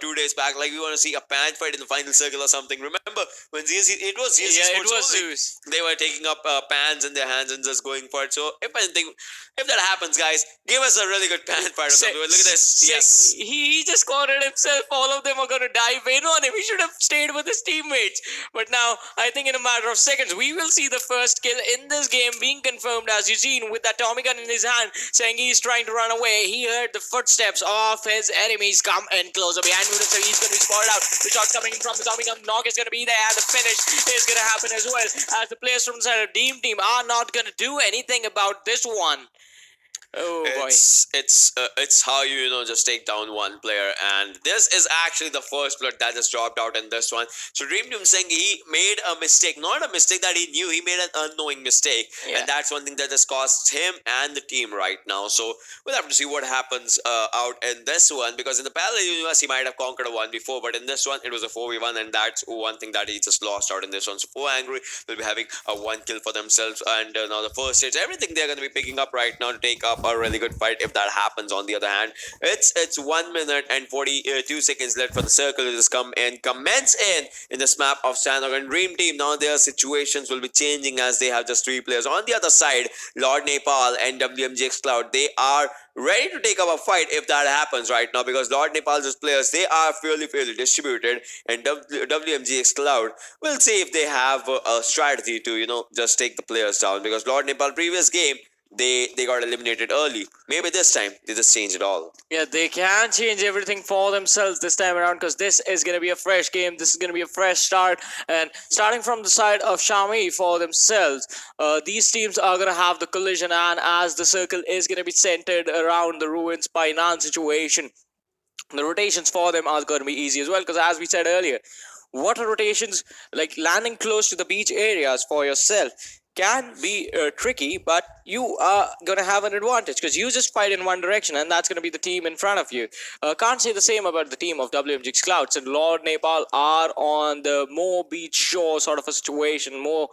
2 days back, like we want to see a pan fight in the final circle or something. Remember when Zeus, it was Zeus Yeah, it Sports was only. Zeus. They were taking up pans in their hands and just going for it. So if anything, if that happens, guys, give us a really good pan fight or something. Look at this. Yes. He just cornered himself. All of them are going to dive in on him. He should have stayed with his teammates. But now, I think in a matter of seconds, we will see the first kill in this game being confirmed as Eugene with that Tommy gun in his hand saying he's trying to run away. He heard the footsteps of his enemies come in closer behind him, so he's going to be spotted out. The shot's coming in from the Tommy gun. Knock is going to be there, and the finish is going to happen as well, as the players from the side of Team are not going to do anything about this one. Oh boy. It's how you just take down one player, and this is actually the first blood that just dropped out in this one. So Dream Team saying he made a mistake, not a mistake that he knew, he made an unknowing mistake, and that's one thing that just costs him and the team right now. So we'll have to see what happens out in this one, because in the parallel universe he might have conquered a 1 before, but in this one it was a 4v1, and that's one thing that he just lost out in this one. So 4 Angry will be having a 1 kill for themselves, and now the first stage, everything they're going to be picking up right now to take up a really good fight if that happens. On the other hand, it's 1 minute and 42 seconds left for the circle to just come and commence in this map of Sandog and Dream Team. Now their situations will be changing as they have just 3 players. On the other side, Lord Nepal and WMGX Cloud, they are ready to take up a fight if that happens right now, because Lord Nepal's players, they are fairly distributed, and WMGX Cloud will see if they have a strategy to just take the players down, because Lord Nepal previous game they got eliminated early. Maybe this time they just change it all. Yeah, they can change everything for themselves this time around, because this is going to be a fresh game. This is going to be a fresh start, and starting from the side of Shami for themselves, these teams are going to have the collision, and as the circle is going to be centered around the ruins by Nan situation, the rotations for them are going to be easy as well, because as we said earlier, water rotations, like landing close to the beach areas for yourself, can be tricky, but you are going to have an advantage because you just fight in one direction, and that's going to be the team in front of you. Can't say the same about the team of WMGX Clouds, and Lord Nepal are on the more beach shore sort of a situation, more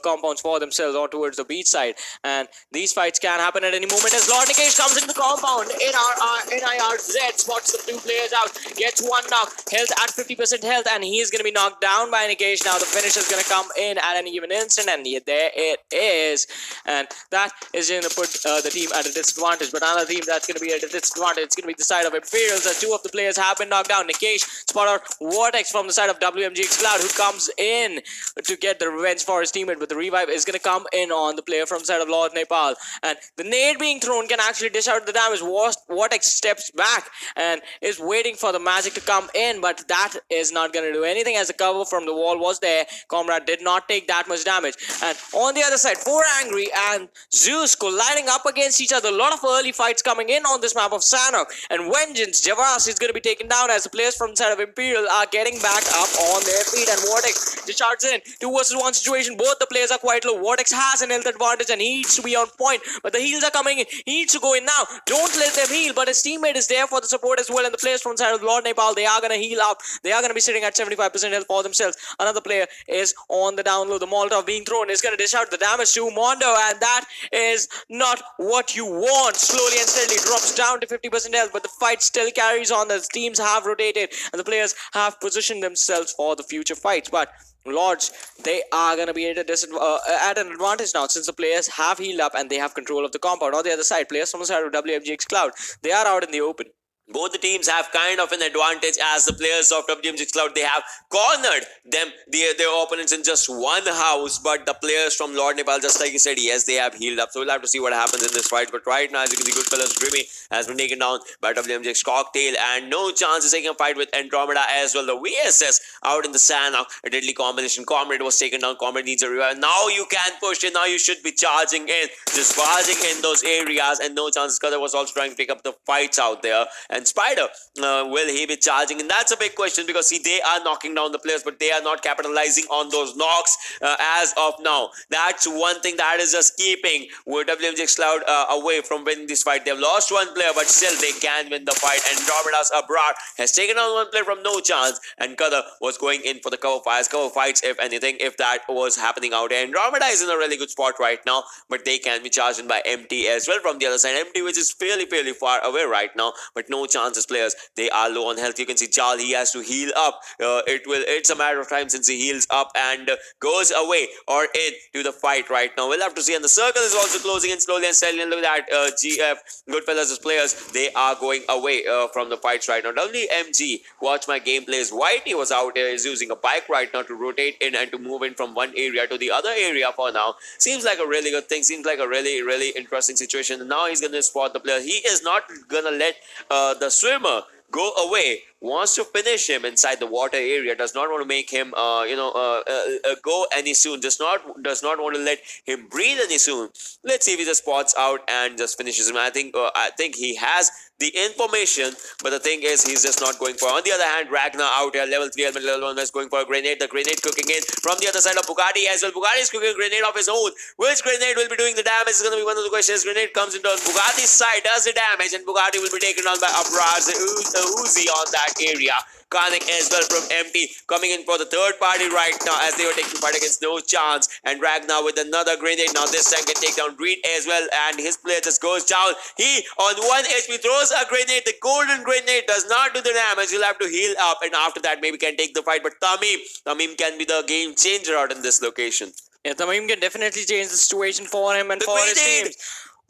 compounds for themselves or towards the beach side, and these fights can happen at any moment as Lord Nikesh comes into the compound. NIRZ spots the 2 players out, gets 1 knock, health at 50% health, and he is going to be knocked down by Nikesh. Now the finish is going to come in at any given instant, and there it is, and that is going to put the team at a disadvantage. But another team that's going to be at a disadvantage, it's going to be the side of Imperials, as 2 of the players have been knocked down. Nikesh spot out Vortex from the side of WMGX Cloud, who comes in to get the revenge for his teammate, but the revive is going to come in on the player from the side of Lord Nepal, and the nade being thrown can actually dish out the damage. Vortex steps back and is waiting for the magic to come in, but that is not going to do anything as the cover from the wall was there. Comrade did not take that much damage, and on the other side, 4 Angry and Zeus colliding up against each other. A lot of early fights coming in on this map of Sanok, and Vengeance Javas is going to be taken down as the players from the side of Imperial are getting back up on their feet, and Vortex discharges in 2 versus 1 situation. Both the players are quite low. Vortex has an health advantage and he needs to be on point, but the heals are coming in. He needs to go in now. Don't let them heal, but his teammate is there for the support as well, and the players from the side of Lord Nepal, they are going to heal up. They are going to be sitting at 75% health for themselves. Another player is on the down low. The Molotov being thrown is going to dish out the damage to Mondo, and that is not what you want. Slowly and steadily drops down to 50% health, but the fight still carries on. The teams have rotated and the players have positioned themselves for the future fights, but Lords, they are going to be at an advantage now, since the players have healed up and they have control of the compound. On the other side, players from the side of WMGX Cloud, they are out in the open. Both the teams have kind of an advantage, as the players of WMGX Cloud, they have cornered their opponents in just one house, but the players from Lord Nepal, just like you said, yes, they have healed up. So we'll have to see what happens in this fight. But right now, as you can see, Goodfellas Dreamy has been taken down by WMGX Cocktail, and no chance is taking a fight with Andromeda as well. The VSS out in the sand now, a deadly combination. Comrade was taken down. Comrade needs a revive. Now you can push in. Now you should be charging in, just barging in those areas, and no chances. Because was also trying to pick up the fights out there. And Spider, will he be charging? And that's a big question, because see, they are knocking down the players, but they are not capitalizing on those knocks as of now. That's one thing that is just keeping WMGX Cloud away from winning this fight. They've lost 1 player, but still they can win the fight. And Andromeda's Abrar has taken on 1 player from no chance, and Kada was going in for the cover fights, if anything, if that was happening out there. Andromeda is in a really good spot right now, but they can be charged in by MT as well from the other side. MT, which is fairly far away right now, but no chances, players. They are low on health. You can see Jal, he has to heal up. It's a matter of time since he heals up and goes away or in to the fight right now. We'll have to see. And the circle is also closing in slowly and steadily. And look at that, GF, Goodfellas' players, they are going away from the fights right now. WMG, watch my gameplays. Whitey was out here, is using a bike right now to rotate in and to move in from one area to the other area for now. Seems like a really good thing. Seems like a really, really interesting situation. And now he's going to spot the player. He is not going to let the swimmer go away. Wants to finish him inside the water area. Does not want to make him, go any soon. Does not want to let him breathe any soon. Let's see if he just spots out and just finishes him. I think he has the information, but the thing is, he's just not going for. On the other hand, Ragnar out here, level 3 helmet, level 1 is going for a grenade. The grenade cooking in from the other side of Bugatti as well. Bugatti is cooking a grenade of his own. Which grenade will be doing the damage is going to be one of the questions. Grenade comes into Bugatti's side, does the damage, and Bugatti will be taken on by Abraz Uzi on that area. Karnik as well from MT coming in for the third party right now as they were taking part against No Chance. And Ragnar with another grenade. Now this time can take down Reed as well, and his player just goes down. He on 1 HP throws a grenade. The golden grenade does not do the damage. He'll have to heal up, and after that maybe can take the fight. But Tamim can be the game changer out in this location. Yeah, Tamim can definitely change the situation for him and The for his grenade!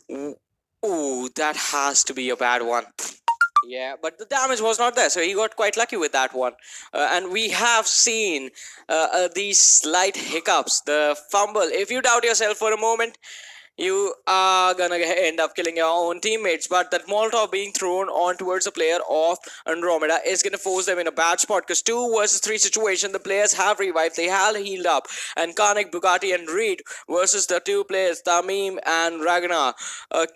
team. Ooh, that has to be a bad one. Yeah, but the damage was not there, so he got quite lucky with that one. And we have seen these slight hiccups, the fumble. If you doubt yourself for a moment, you are gonna end up killing your own teammates. But that Molotov being thrown on towards the player of Andromeda is gonna force them in a bad spot, because 2 versus 3 situation, the players have revived, they have healed up, and Karnik, Bugatti, and Reed versus the 2 players, Tamim and Ragnar.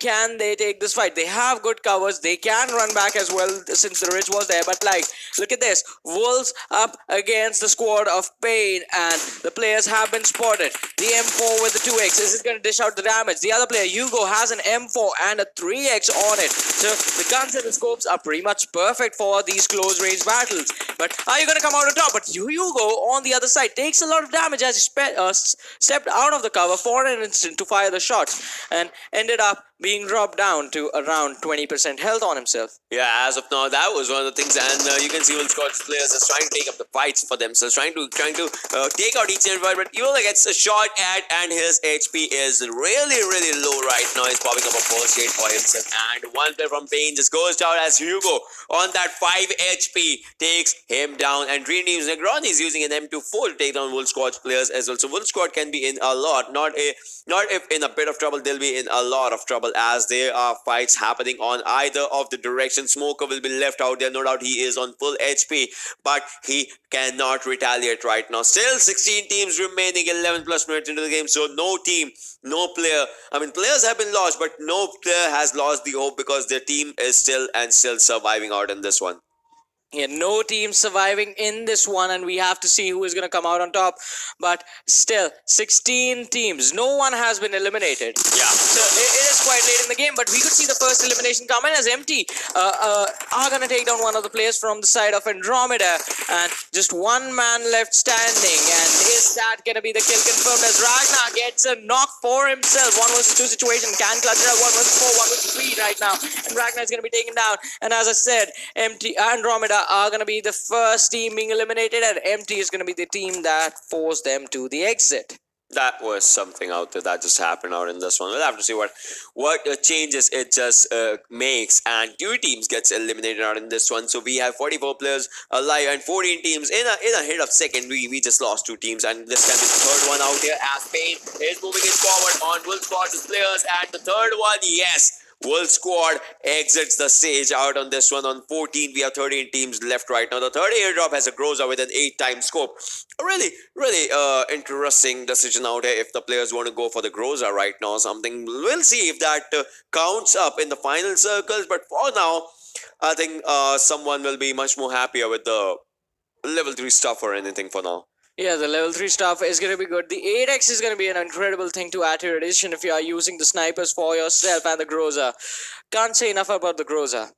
Can they take this fight? They have good covers, they can run back as well since the ridge was there. But like, look at this, Wolves up against the squad of Pain, and the players have been spotted. The M4 with the 2x, is it gonna dish out the damage? The other player, Hugo, has an M4 and a 3x on it. So the guns and the scopes are pretty much perfect for these close range battles. But are you going to come out on top? But Hugo on the other side takes a lot of damage as he stepped out of the cover for an instant to fire the shots, and ended up being dropped down to around 20% health on himself. Yeah, as of now, that was one of the things, and you can see Will Scott's players are trying to take up the fights for themselves, trying to take out each and every fight. But Evola gets a shot at, and his HP is really, really low right now. He's popping up a first aid for himself, and one player from Pain just goes down as Hugo on that 5 HP takes him down. And Dream Team's Negroni is using an M24 to take down Wolf Squad's players as well. So Wolf Squad can be in a lot, not if in a bit of trouble, they'll be in a lot of trouble, as there are fights happening on either of the directions. Smoker will be left out there, no doubt. He is on full HP, but he cannot retaliate right now. Still 16 teams remaining, 11 plus minutes into the game, so no team, no player, players have been lost, but no player has lost the hope, because their team is still surviving out in this one. Yeah, no team surviving in this one, and we have to see who is going to come out on top. But still, 16 teams, no one has been eliminated. Yeah. So it is quite late in the game, but we could see the first elimination come in as MT are going to take down one of the players from the side of Andromeda, and just one man left standing. And is that going to be the kill confirmed, as Ragnar gets a knock for himself? 1 versus 2 situation, can clutch it out. 1 versus 4, 1 versus 3 right now, and Ragnar is going to be taken down. And as I said, Andromeda are going to be the first team being eliminated, and MT is going to be the team that forced them to the exit. That was something out there that just happened out in this one. We'll have to see what changes it just makes, and 2 teams gets eliminated out in this one. So we have 44 players alive and 14 teams in a hit of second. We just lost 2 teams, and this time it's the third one out here, as Pain is moving it forward on Wolf Squad's players. And the third one, yes, Wolf Squad exits the stage out on this one. On 14, we have 13 teams left right now. The third airdrop has a Groza with an 8-time scope. A really, really interesting decision out here if the players want to go for the Groza right now or something. We'll see if that counts up in the final circles. But for now, I think someone will be much more happier with the level 3 stuff or anything for now. Yeah, the level 3 stuff is going to be good. The 8x is going to be an incredible thing to add to your addition if you are using the snipers for yourself and the Groza. Can't say enough about the Groza.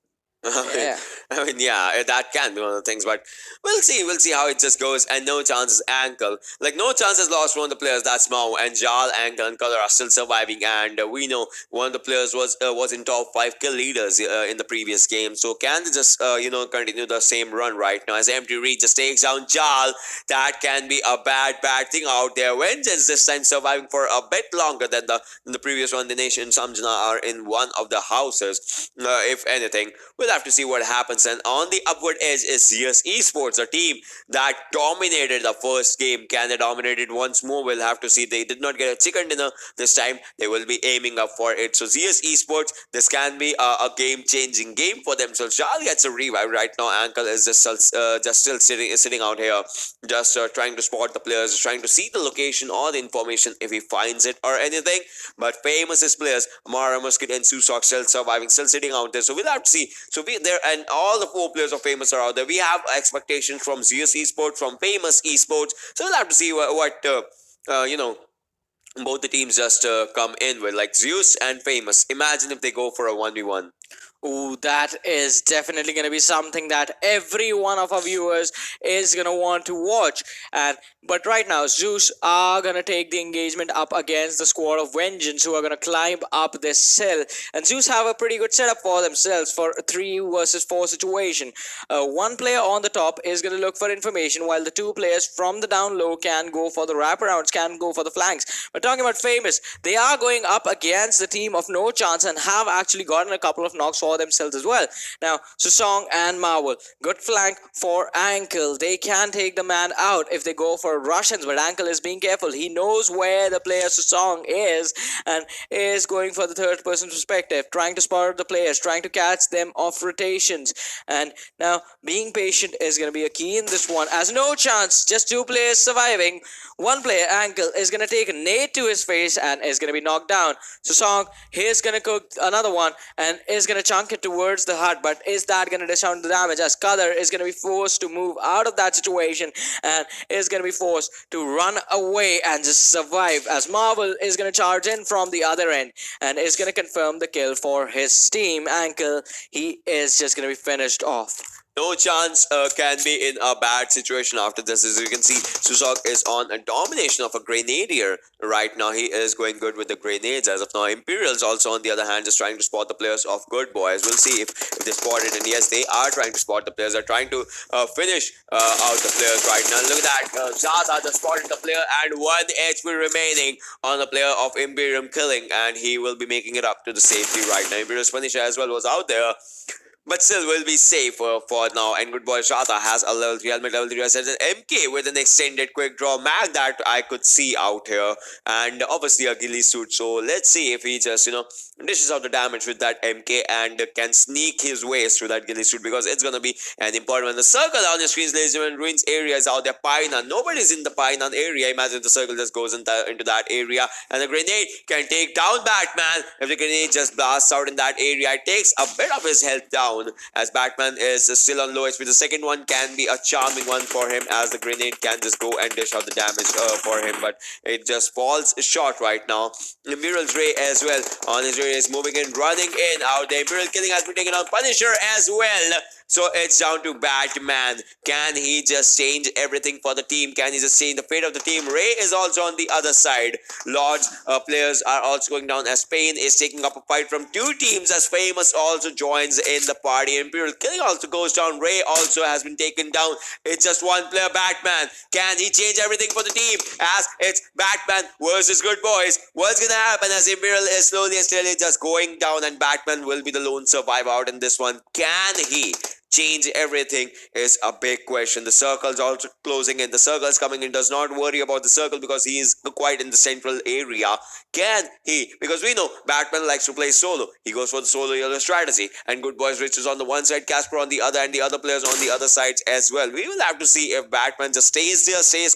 I mean, Yeah. yeah, that can be one of the things, but we'll see how it just goes. And no chance is ankle. Like no chance has lost one of the players. That's Mao and Jal, ankle, and Color are still surviving. And we know one of the players was in top five kill leaders in the previous game. So can they just continue the same run right now as Empty Reed just takes down Jal? That can be a bad thing out there. Vengeance this time surviving for a bit longer than the previous one. The Nation Samjana are in one of the houses. If anything. We'll have to see what happens. And on the upward edge is CS Esports, a team that dominated the first game. Can they dominate it once more? We'll have to see. They did not get a chicken dinner this time. They will be aiming up for it. So CS Esports, this can be a game-changing game for them. So Jal gets a revive right now. Ankle is just still sitting out here, just trying to spot the players, trying to see the location or the information if he finds it or anything. But famous players, Amara Musket and Susok still surviving, still sitting out there. So we'll have to see. So we there and all the four players of famous are out there. We have expectations from Zeus Esports, from famous esports. So we'll have to see what both the teams just come in with, like Zeus and famous. Imagine if they go for a 1v1. Ooh, that is definitely going to be something that every one of our viewers is going to want to watch. And but right now, Zeus are going to take the engagement up against the squad of Vengeance, who are going to climb up this hill. And Zeus have a pretty good setup for themselves for a 3 versus 4 situation. One player on the top is going to look for information, while the two players from the down low can go for the wraparounds, can go for the flanks. But talking about famous, they are going up against the team of No Chance and have actually gotten a couple of knocks for themselves as well. Now, Susong and Marvel, good flank for Ankle. They can take the man out if they go for Russians, but Ankle is being careful. He knows where the player Susong is and is going for the third person perspective, trying to spot the players, trying to catch them off rotations. And now, being patient is going to be a key in this one, as No Chance, just two players surviving. One player, Ankle, is going to take a nade to his face and is going to be knocked down. Susong, he's going to cook another one and is going to chunk it towards the hut, but is that going to dish out the damage, as Qadar is going to be forced to move out of that situation and is going to be forced to run away and just survive, as Marvel is going to charge in from the other end and is going to confirm the kill for his team. Ankle, he is just going to be finished off. No Chance can be in a bad situation after this. As you can see, Susok is on a domination of a grenadier right now. He is going good with the grenades as of now. Imperials also on the other hand just trying to spot the players of Good Boys. We'll see if they spot it. And yes, they are trying to spot the players. They're trying to finish out the players right now. Look at that. Zaza just spotted the player and 1 HP remaining on the player of Imperium killing. And he will be making it up to the safety right now. Imperial's Punisher as well was out there. But still, will be safe for now. And Good Boy Shata has a level 3 helmet, level 3 asset, an MK with an extended quick draw mag that I could see out here. And obviously a ghillie suit. So let's see if he just, dishes out the damage with that MK and can sneak his ways through that ghillie suit, because it's going to be an important one. The circle on your screens, ladies and gentlemen, ruins area is out there. Painan. Nobody's in the Painan area. Imagine the circle just goes into that area. And the grenade can take down Batman. If the grenade just blasts out in that area, it takes a bit of his health down, as Batman is still on low HP. The second one can be a charming one for him, as the grenade can just go and dish out the damage for him, but it just falls short right now. Imperial's Ray as well on his Ray is moving in, running in out there. Imperial killing has been taken out. Punisher as well. So it's down to Batman. Can he just change everything for the team? Can he just change the fate of the team? Ray is also on the other side. Lord's players are also going down, as Spain is taking up a fight from two teams, as Famous also joins in the party. Imperial killing also goes down. Ray also has been taken down. It's just one player, Batman. Can he change everything for the team? As it's Batman versus Good Boys. What's gonna happen, as Imperial is slowly and steadily just going down, and Batman will be the lone survivor out in this one. Can he change everything is a big question. The circle's also closing in. The circle's coming in. Does not worry about the circle, because he is quite in the central area. Can he? Because we know Batman likes to play solo. He goes for the solo yellow strategy. And Good Boys Rich is on the one side, Casper on the other, and the other players on the other sides as well. We will have to see if Batman just stays there, stays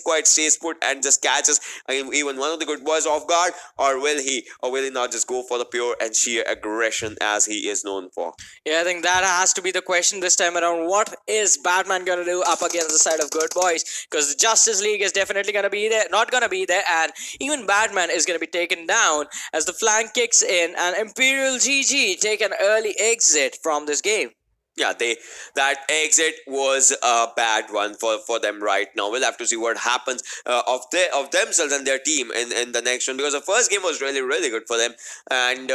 put, and just catches even one of the Good Boys off guard, or will he not just go for the pure and sheer aggression as he is known for? Yeah, I think that has to be the question this time around. What is Batman gonna do up against the side of Good Boys? Because the Justice League is definitely gonna be there, not gonna be there, and even Batman is gonna be taken down as the flank kicks in, and Imperial GG take an early exit from this game. Yeah, they that exit was a bad one for them right now. We'll have to see what happens of themselves and their team in the next one, because the first game was really good for them, and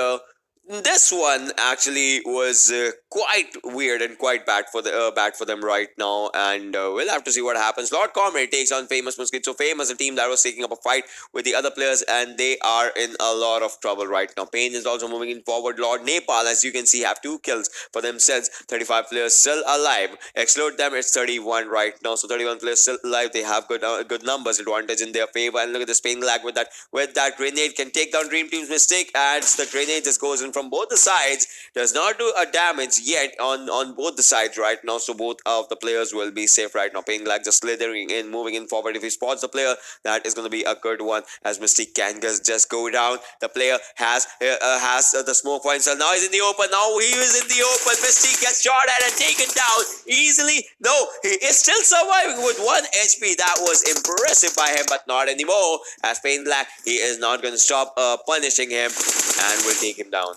this one actually was quite weird and quite bad for them right now, and we'll have to see what happens. Lord Comrade takes on Famous Musket. So Famous, a team that was taking up a fight with the other players, and they are in a lot of trouble right now. Pain is also moving in forward. Lord Nepal, as you can see, have 2 kills for themselves. 35 players still alive. Exclude them, it's 31 right now. So 31 players still alive. They have good numbers advantage in their favor. And look at the Spain Lag with that grenade can take down Dream Team's mistake, as the grenade just goes in from both the sides. Does not do a damage yet on both the sides right now. So both of the players will be safe right now. Pain Lag just slithering in, moving in forward. If he spots the player, that is going to be a good one, as Mystic can just go down. The player has the smoke for himself. Now he's in the open. Now he is in the open. Mystic gets shot at and taken down easily. No, he is still surviving with 1 HP. That was impressive by him, but not anymore. As Pain Black, he is not going to stop punishing him and will take him down.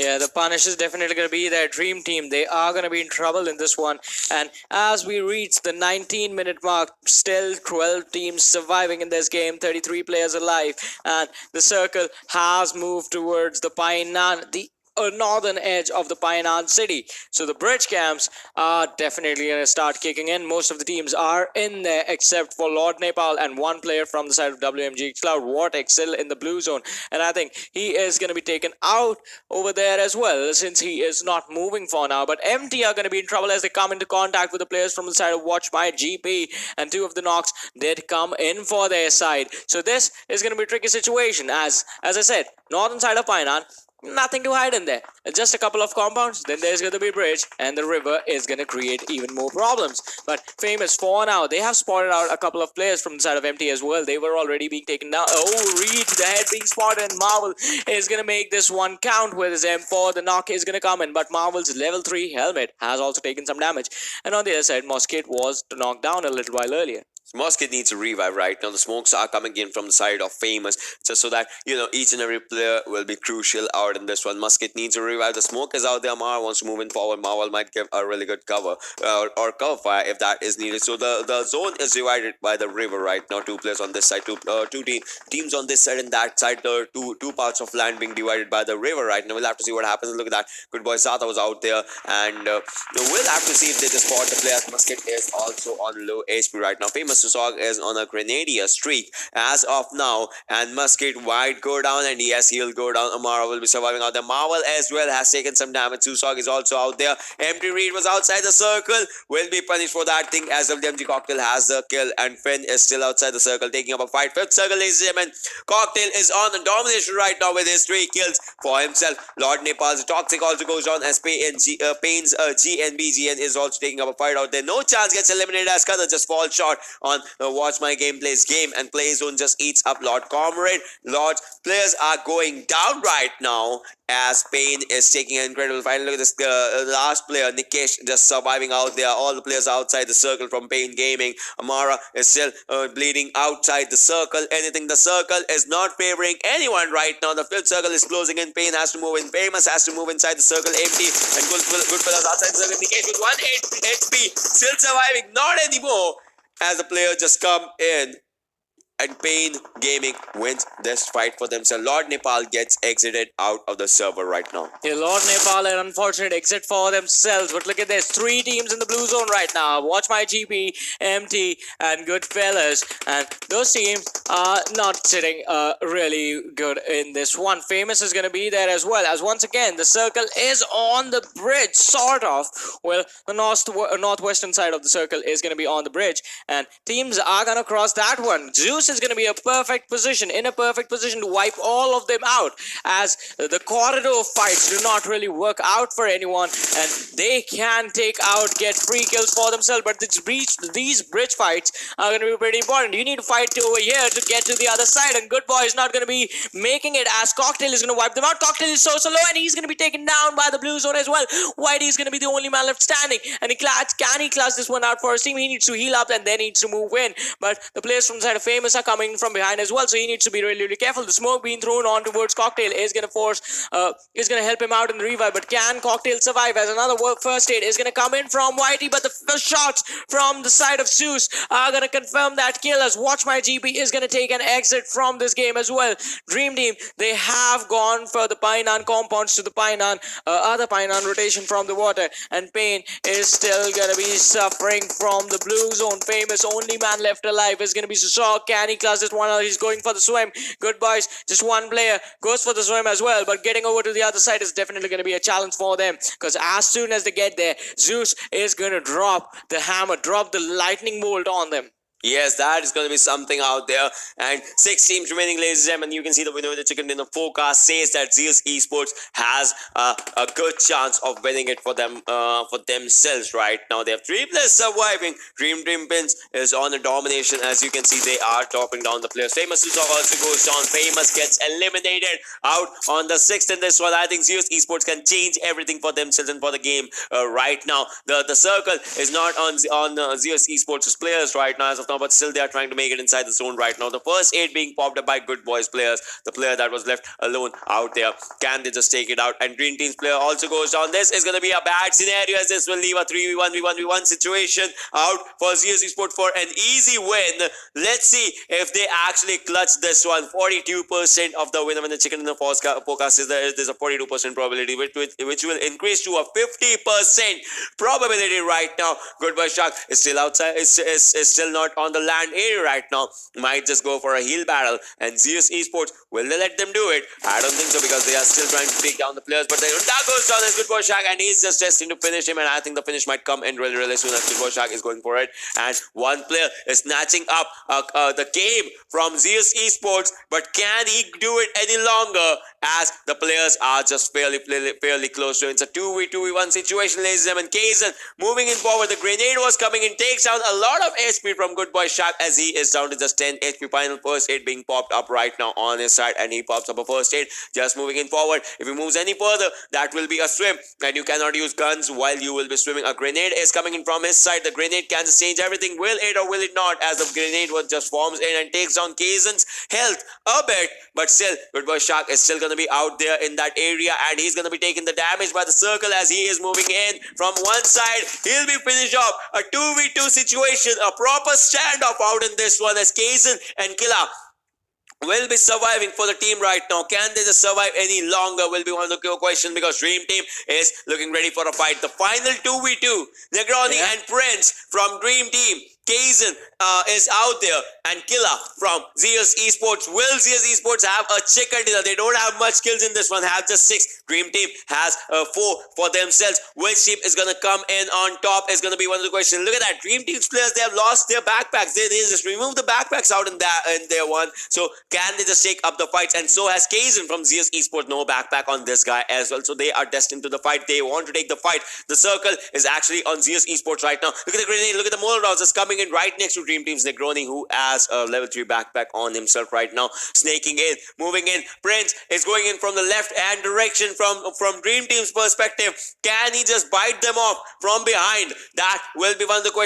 Yeah, the punish is definitely going to be their dream team. They are going to be in trouble in this one. And as we reach the 19-minute mark, still 12 teams surviving in this game, 33 players alive. And the circle has moved towards the Painan, the northern edge of the Painan city. So the bridge camps are definitely going to start kicking in. Most of the teams are in there except for Lord Nepal and one player from the side of WMG Cloud, Vortex, still in the blue zone. And I think he is going to be taken out over there as well, since he is not moving for now. But MT are going to be in trouble as they come into contact with the players from the side of Watch My GP, and 2 of the knocks did come in for their side. So this is going to be a tricky situation, as I said, northern side of Painan, nothing to hide in there. Just a couple of compounds, then there's going to be a bridge, and the river is going to create even more problems. But Famous, for now, they have spotted out a couple of players from the side of MT as well. They were already being taken down. Oh, Reed, the head being spotted, and Marvel is going to make this one count with his M4. The knock is going to come in, but Marvel's level 3 helmet has also taken some damage. And on the other side, Mosquito was knocked down a little while earlier. Musket needs a revive right now. The smokes are coming in from the side of Famous, just so that each and every player will be crucial out in this one. Musket needs a revive. The smoke is out there. Mar wants to move in forward. Marvel might give a really good cover or cover fire if that is needed. So the zone is divided by the river right now. 2 players on this side, teams on this side and that side. The two parts of land being divided by the river right now. We'll have to see what happens. Look at that. Good boy Zata was out there, and we'll have to see if they just spot the player. Musket is also on low HP right now. Famous Susog is on a Grenadier streak as of now, and Musket might go down, and yes, he'll go down. Amara will be surviving out there. Marvel as well has taken some damage. Susog is also out there. Empty Reed was outside the circle, will be punished for that thing, as of the MG Cocktail has the kill, and Finn is still outside the circle taking up a fight. 5th circle, ladies and gentlemen. Cocktail is on the domination right now with his 3 kills for himself. Lord Nepal's Toxic also goes down, as Pain's GNBGN is also taking up a fight out there. No Chance gets eliminated as Cutter just falls short on Watch My Gameplay's game, and Play Zone just eats up Lord Comrade. Lord's players are going down right now, as Pain is taking an incredible fight. Look at this, last player, Nikesh, just surviving out there. All the players outside the circle from Pain Gaming. Amara is still bleeding outside the circle. Anything, the circle is not favoring anyone right now. The 5th circle is closing in. Pain has to move in. Famous has to move inside the circle. Empty, and good fellas outside the circle. Nikesh with 1 HP, still surviving. Not anymore, as the player just come in, and Pain Gaming wins this fight for themselves. Lord Nepal gets exited out of the server right now. Yeah, Lord Nepal, an unfortunate exit for themselves. But look at this, 3 teams in the blue zone right now. Watch My GP, MT, and Goodfellas. And those teams are not sitting really good in this one. Famous is going to be there as well, as once again, the circle is on the bridge, sort of. Well, the northwestern side of the circle is going to be on the bridge, and teams are going to cross that one. Zeus is going to be in a perfect position to wipe all of them out, as the corridor fights do not really work out for anyone, and they can get free kills for themselves. But these bridge fights are going to be pretty important. You need to fight over here to get to the other side, and Good Boy is not going to be making it, as Cocktail is going to wipe them out. Cocktail is so low, and he's going to be taken down by the blue zone as well. Whitey is going to be the only man left standing, and can he clutch this one out for his team? He needs to heal up and then needs to move in. But the players from the side of Famous are coming from behind as well, so he needs to be really, really careful. The smoke being thrown on towards Cocktail is going to is going to help him out in the revive, but can Cocktail survive? As another first aid is going to come in from Whitey, but the shots from the side of Zeus are going to confirm that kill, as Watch My GP is going to take an exit from this game as well. Dream Team, they have gone for the Painan compounds to the Painan, other Painan rotation from the water, and Pain is still going to be suffering from the blue zone. Famous only man left alive is going to be Susok. Can he class this one out? He's going for the swim. Good boys, just one player goes for the swim as well, but getting over to the other side is definitely going to be a challenge for them, because as soon as they get there, Zeus is going to drop the hammer, drop the lightning bolt on them. Yes, that is going to be something out there. And 6 teams remaining, ladies and gentlemen. You can see the winner of the chicken dinner forecast says that Zeus Esports has a good chance of winning it for themselves right now. They have 3 players surviving. Dream Pins is on a domination. As you can see, they are topping down the players. Famous also goes down. Famous gets eliminated out on the 6th in this one. I think Zeus Esports can change everything for themselves and for the game right now. The circle is not on Zeus Esports' players right now as of now, but still they are trying to make it inside the zone right now. The first aid being popped up by Good Boys players, the player that was left alone out there. Can they just take it out? And Dream Team's player also goes down. This is going to be a bad scenario, as this will leave a 3v1v1v1 situation out for Zeus Esports for an easy win. Let's see if they actually clutch this one. 42% of the winner when the chicken in the forecast is there's a 42% probability, which will increase to a 50% probability right now. Good Boy Shark is still outside, is still not on the land area right now. Might just go for a heal battle, and Zeus Esports, will they let them do it? I don't think so, because they are still trying to take down the players, but then that goes down as Good Boy Shark, and he's just destined to finish him, and I think the finish might come in really, really soon, as Good Boy Shark is going for it, and one player is snatching up the game from Zeus Esports, but can he do it any longer, as the players are just fairly close to it? It's a 2v1 situation, ladies and gentlemen. Kaizen moving in forward, the grenade was coming in, takes down a lot of HP from Good Boy Shark, as he is down to just 10 HP. Final first aid being popped up right now on his side, and he pops up a first aid. Just moving in forward. If he moves any further, that will be a swim, and you cannot use guns while you will be swimming. A grenade is coming in from his side. The grenade can just change everything. Will it or will it not? As the grenade was just forms in and takes down Kaizen's health a bit, but still, Good Boy Shark is still going to be out there in that area, and he's going to be taking the damage by the circle as he is moving in from one side. He'll be finished off. A 2v2 situation, a proper standoff out in this one, as Kaizen and Killa will be surviving for the team right now. Can they just survive any longer will be one of the questions, because Dream Team is looking ready for a fight. The final 2v2, Negroni and Prince from Dream Team. Kaizen is out there, and Killa from Zeus Esports. Will Zeus Esports have a chicken dinner? They don't have much kills in this one, have just 6. Dream Team has 4 for themselves. Which team is going to come in on top is going to be one of the questions. Look at that. Dream Team's players, they have lost their backpacks. They just removed the backpacks out in their one. So can they just take up the fights? And so has Kaizen from Zeus Esports. No backpack on this guy as well. So they are destined to the fight. They want to take the fight. The circle is actually on Zeus Esports right now. Look at the grenade. Look at the Molotovs just coming in right next to Dream Team's Negroni, who has a level 3 backpack on himself right now. Snaking in, moving in. Prince is going in from the left hand direction from Dream Team's perspective. Can he just bite them off from behind? That will be one of the questions.